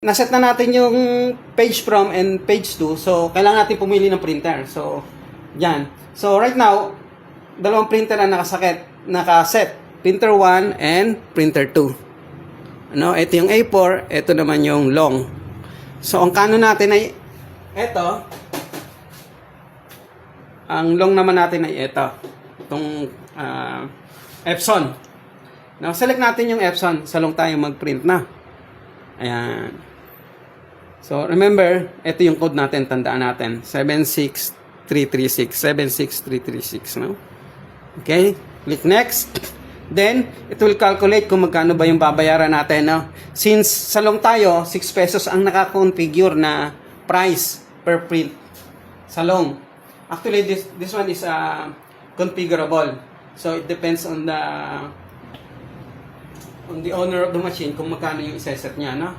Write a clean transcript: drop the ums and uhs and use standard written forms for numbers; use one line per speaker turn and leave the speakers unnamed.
naset na natin yung page from and page 2. So, kailangan natin pumili ng printer. So, yan. So, right now, dalawang printer ang nakaset. Printer 1 and printer 2. Ano? Ito yung A4, ito naman yung long. So, ang canon natin ay ito. Ang long naman natin ay ito. Itong Epson. Now, select natin yung Epson. Sa long tayo mag-print na. Ayan. So, remember, ito yung code natin. Tandaan natin. 76336. 76336, no? Okay? Click next. Then, it will calculate kung magkano ba yung babayaran natin, no? Since sa long tayo, 6 pesos ang nakakonfigure na price per print sa long. Actually, this one is configurable. So, it depends on the owner of the machine kung magkano yung iseset niya, no?